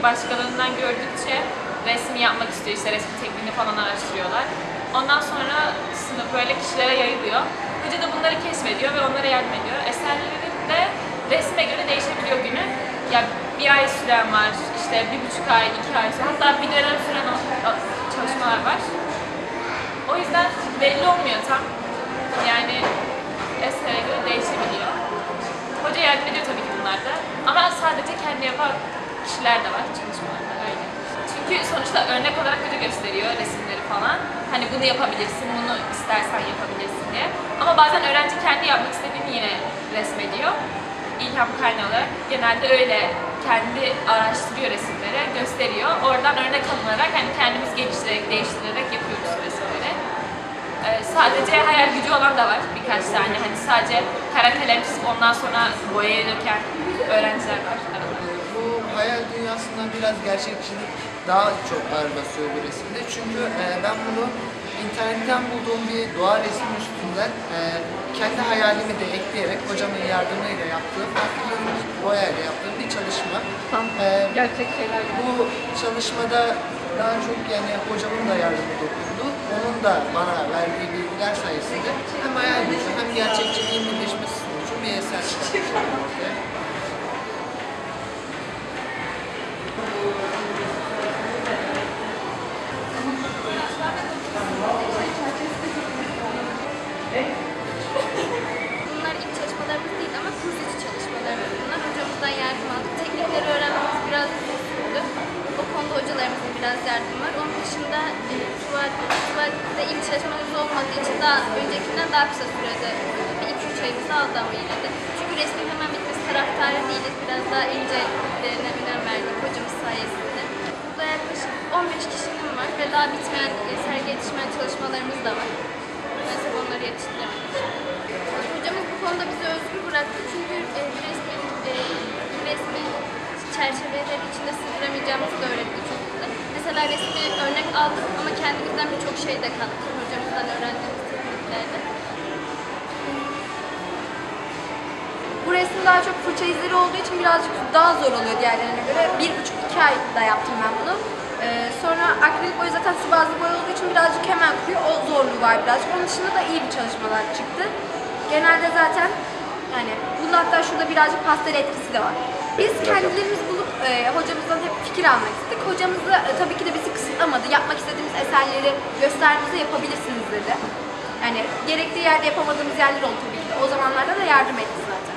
başkalarından gördükçe resim yapmak istiyor, işte resim tekniğini falan araştırıyorlar. Ondan sonra sınıf böyle kişilere yayılıyor. Hoca da bunları keşfediyor ve onlara yardım ediyor. Eserlerin de resme göre değişebiliyor günü. Ya bir ay süren var, işte 1,5 ay, 2 ay süren, hatta bir dönem süren çalışmalar var. O yüzden belli olmuyor tam. Yani esere göre değişebiliyor. Hoca yardım ediyor tabii ki bunlarda. Ama sadece kendi yapan kişiler de var çalışmalarda öyle. Çünkü sonuçta örnek olarak hoca gösteriyor resimleri falan. Hani bunu yapabilirsin, bunu istersen yapabilirsin diye. Ama bazen öğrenci kendi yapmak istediğini yine resmediyor. İlham kaynağı olarak genelde öyle kendi araştırıyor resimleri, gösteriyor. Oradan örnek alınarak hani kendimiz geliştirerek, değiştirerek yapıyoruz resimleri. Sadece hayal gücü olan da var birkaç tane. Hani sadece kara kalem çizip ondan sonra boyaya döken öğrenciler var arada. Bu hayal dünyasından biraz gerçekçilik daha çok ağır basıyor bu resimde. Çünkü ben bunu internetten bulduğum bir doğa resmi üstünden kendi hayalimi de ekleyerek hocamın yardımıyla yaptığım, farklı boyayla yaptığım bir çalışma. Gerçek şeyler. Bu çalışmada daha çok yani hocamın da yardımı dokundu. Onun da bana verdiği bilgiler sayesinde hem hayal gücü hem gerçekçiliğin birleşmesi sonucu bir eser çıkartmışım ortaya. Bunlar ilk çalışmalarımız değil ama kurs içi çalışmalarımız bunlar. Hocamızdan yardım aldık. Teknikleri öğrenmemiz biraz uzun sürdü. O konuda hocalarımızın biraz yardımı var. Onun dışında tuvalette ilk çalışmamız olmadığı için daha öncekinden daha kısa sürede bir 2-3 ayımızı aldı ama yine de. Çünkü resmin hemen bitmesi taraftarı değiliz. Biraz daha inceliklerine önem verdik hocamız sayesinde. Burada yaklaşık 15 kişinin var ve daha bitmeyen sergi yetişmeyen çalışmalarımız da var. Maalesef onları yetiştiremedik. Hocamız bu konuda bizi özgür bıraktı çünkü resmi çerçeveleri içinde sığdıramayacağımızı da öğretti çok güzel. Mesela resmi örnek aldık ama kendimizden birçok şey de kattık hocamızdan öğrendiğimiz tekniklerle. Bu resim daha çok fırça izleri olduğu için birazcık daha zor oluyor diğerlerine göre. 1,5-2 ayda yaptım ben bunu. Sonra akrilik boya zaten su bazlı boya olduğu için birazcık hemen kuruyor. O zorluğu var birazcık. Onun dışında da iyi bir çalışmalar çıktı. Genelde zaten yani bunda hatta şurada birazcık pastel etkisi de var. Biz kendilerimiz bulup hocamızdan hep fikir almak istedik. Hocamız da tabii ki de bizi kısıtlamadı. Yapmak istediğimiz eserleri göstermemize yapabilirsiniz dedi. Yani gerektiği yerde yapamadığımız yerler oldu tabii ki de. O zamanlarda da yardım etti zaten.